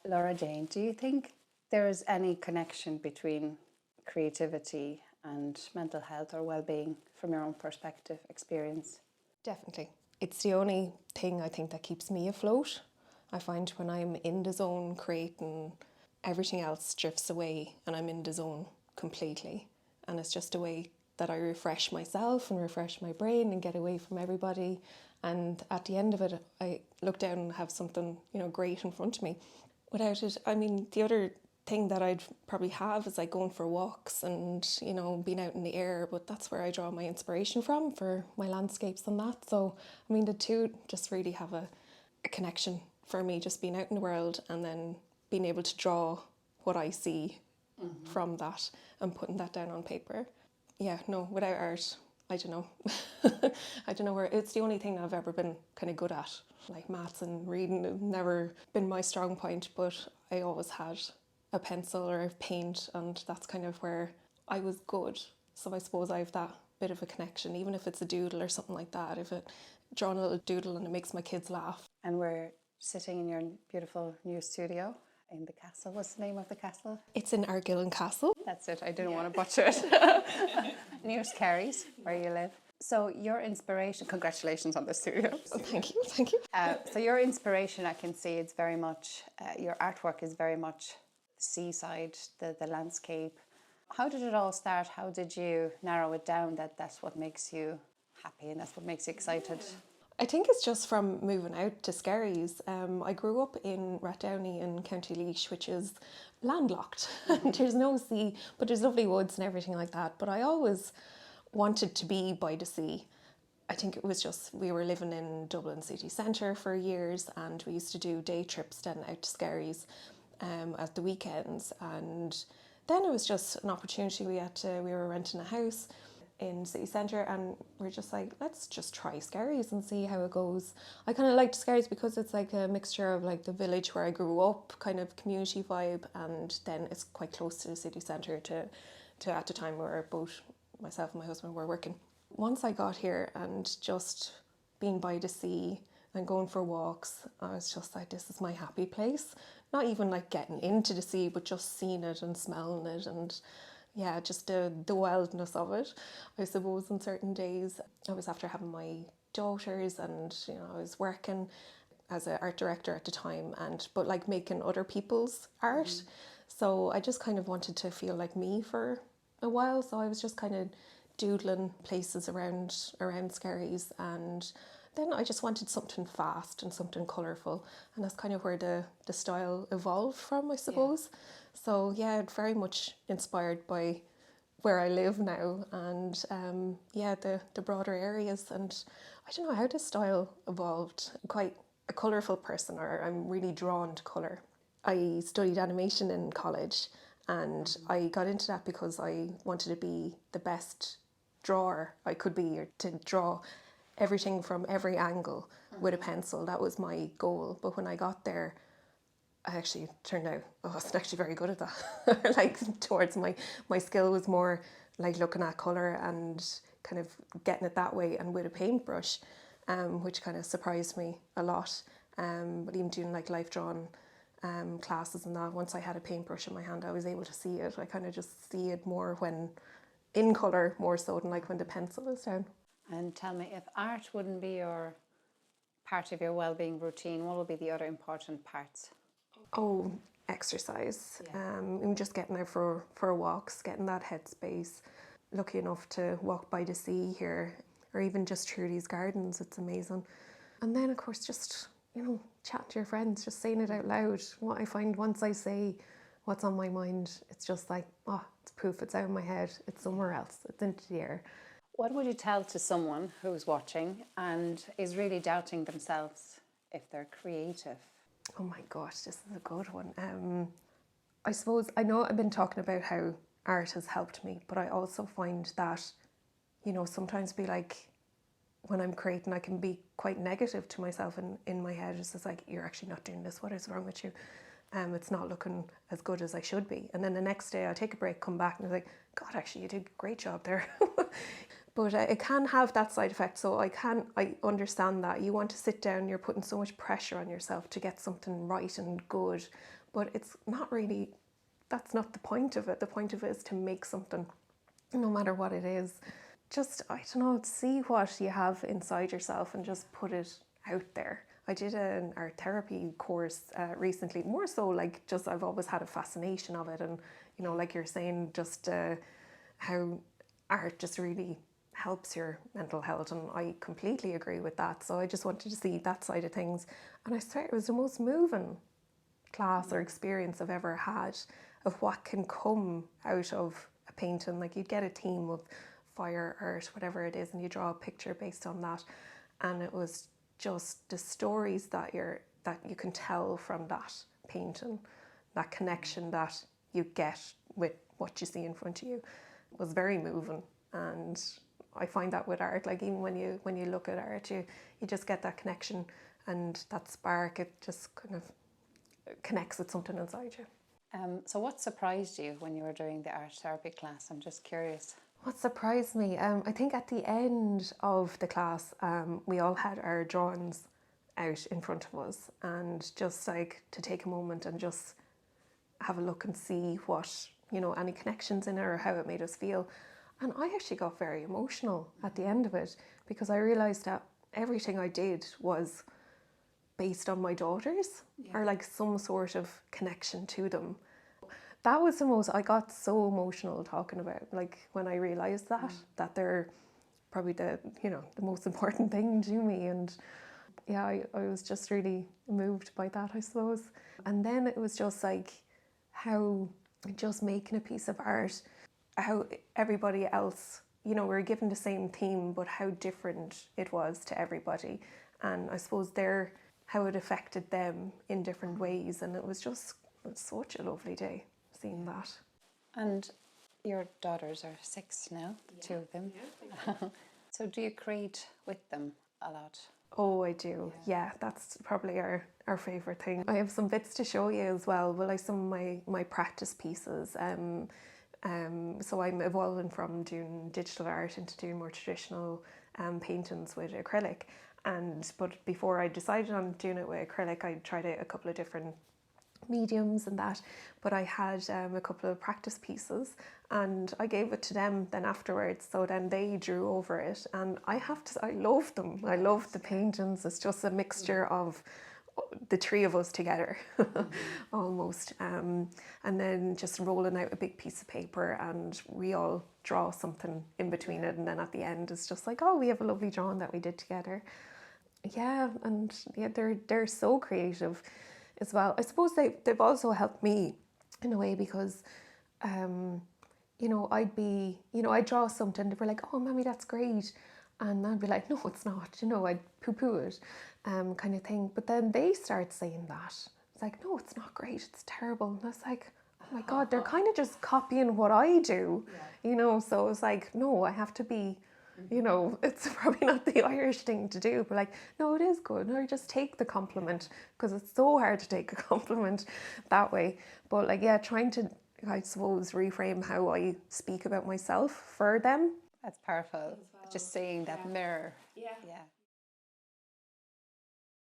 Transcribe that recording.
Laura Jane, do you think there is any connection between creativity and mental health or well-being from your own perspective, experience? Definitely. It's the only thing I think that keeps me afloat. I find when I'm in the zone creating, everything else drifts away and I'm in the zone completely. And it's just a way that I refresh myself and refresh my brain and get away from everybody. And at the end of it, I look down and have something, great in front of me. Without it, the other thing that I'd probably have is like going for walks and, being out in the air, but that's where I draw my inspiration from for my landscapes and that. So, the two just really have a connection for me, just being out in the world and then being able to draw what I see from that and putting that down on paper. Yeah, no, without art, I don't know. I don't know where, it's the only thing I've ever been kind of good at. Like maths and reading have never been my strong point, but I always had a pencil or a paint, and that's kind of where I was good. So I suppose I have that bit of a connection, even if it's a doodle or something like that. If it drawing a little doodle and it makes my kids laugh. And we're sitting in your beautiful new studio in the castle. What's the name of the castle? It's in Ardgillan Castle. That's it. I didn't want to butcher it. Near Skerries, where you live. So your inspiration, congratulations on the studio. Thank you. So your inspiration, I can see it's very much, your artwork is very much the seaside, the landscape. How did it all start? How did you narrow it down that that's what makes you happy and that's what makes you excited? I think it's just from moving out to Skerries. I grew up in Rathdowney in County Laois, which is landlocked. There's no sea, but there's lovely woods and everything like that. But I always wanted to be by the sea. I think it was just, we were living in Dublin City Centre for years and we used to do day trips then out to Skerries at the weekends. And then it was just an opportunity. We were renting a house in city centre and we're just like, let's just try Skerries and see how it goes. I kind of liked Skerries because it's like a mixture of like the village where I grew up, kind of community vibe, and then it's quite close to the city centre to at the time where both myself and my husband were working. Once I got here and just being by the sea and going for walks, I was just like, this is my happy place. Not even like getting into the sea, but just seeing it and smelling it, and yeah, just the wildness of it. I suppose on certain days, I was after having my daughters and, I was working as an art director at the time, but like making other people's art. So I just kind of wanted to feel like me for a while. So I was just kind of doodling places around Skerries, and then I just wanted something fast and something colourful, and that's kind of where the style evolved from, I suppose. Yeah. So yeah, very much inspired by where I live now, and the broader areas. And I don't know how this style evolved. I'm quite a colourful person, or I'm really drawn to colour. I studied animation in college, and I got into that because I wanted to be the best drawer I could be, or to draw everything from every angle with a pencil. That was my goal. But when I got there, I actually turned out I wasn't actually very good at that. Like towards my skill was more like looking at colour and kind of getting it that way and with a paintbrush, which kind of surprised me a lot. But even doing like life drawing classes and that, once I had a paintbrush in my hand, I was able to see it. I kind of just see it more when in colour, more so than like when the pencil is down. And tell me, if art wouldn't be your part of your well-being routine, what would be the other important parts? Oh, exercise. Yeah. Just getting out for walks, getting that headspace. Lucky enough to walk by the sea here, or even just through these gardens. It's amazing. And then, of course, just, chat to your friends, just saying it out loud. What I find once I say what's on my mind, it's just like, it's poof, it's out of my head. It's somewhere else. It's into the air. What would you tell to someone who's watching and is really doubting themselves if they're creative? Oh my gosh, this is a good one. I suppose, I know I've been talking about how art has helped me, but I also find that, sometimes be like, when I'm creating, I can be quite negative to myself in my head. It's just like, you're actually not doing this. What is wrong with you? It's not looking as good as I should be. And then the next day I take a break, come back and I'm like, God, actually you did a great job there. But it can have that side effect. So I understand that you want to sit down, you're putting so much pressure on yourself to get something right and good, but it's not really, that's not the point of it. The point of it is to make something, no matter what it is. Just, I don't know, see what you have inside yourself and just put it out there. I did an art therapy course recently, more so like just I've always had a fascination of it, and you know, like you're saying, just how art just really helps your mental health, and I completely agree with that. So I just wanted to see that side of things, and I swear it was the most moving class or experience I've ever had of what can come out of a painting. Like you'd get a theme of fire, art, whatever it is, and you draw a picture based on that, and it was just the stories that you can tell from that painting, that connection that you get with what you see in front of you was very moving. And I find that with art, like even when you look at art, you just get that connection and that spark. It just kind of connects with something inside you. So what surprised you when you were doing the art therapy class? I'm just curious. What surprised me, I think at the end of the class, we all had our drawings out in front of us, and just like to take a moment and just have a look and see what, you know, any connections in it or how it made us feel. And I actually got very emotional at the end of it, because I realised that everything I did was based on my daughters, or like some sort of connection to them. That was the most, I got so emotional talking about, like when I realised that they're probably the, you know, the most important thing to me. And yeah, I was just really moved by that, I suppose. And then it was just like how just making a piece of art, how everybody else, you know, we're given the same theme, but how different it was to everybody. And I suppose how it affected them in different ways. And it was such a lovely day seeing that. And your daughters are 6 now, the two of them. Yeah. So do you create with them a lot? Oh, I do. Yeah, that's probably our favourite thing. I have some bits to show you as well. Well, like some of my practice pieces. So I'm evolving from doing digital art into doing more traditional paintings with acrylic. But before I decided on doing it with acrylic, I tried out a couple of different mediums and that, but I had a couple of practice pieces, and I gave it to them then afterwards, so then they drew over it, and I love them. I love the paintings. It's just a mixture of the three of us together almost, and then just rolling out a big piece of paper and we all draw something in between it, and then at the end it's just like, oh, we have a lovely drawing that we did together. Yeah, and yeah, they're so creative as well. I suppose they've also helped me in a way, because you know, I'd draw something, they were like, oh mommy, that's great, and I'd be like, no, it's not, you know, I'd poo-poo it, kind of thing. But then they start saying that it's like, no, it's not great, it's terrible. And I was like, oh my god, they're kind of just copying what I do, you know. So it was like, no, I have to be, you know, it's probably not the Irish thing to do, but like, no, it is good. Or just take the compliment, because it's so hard to take a compliment that way. But like, yeah, trying to, I suppose, reframe how I speak about myself for them. That's powerful. Just seeing that mirror. Yeah.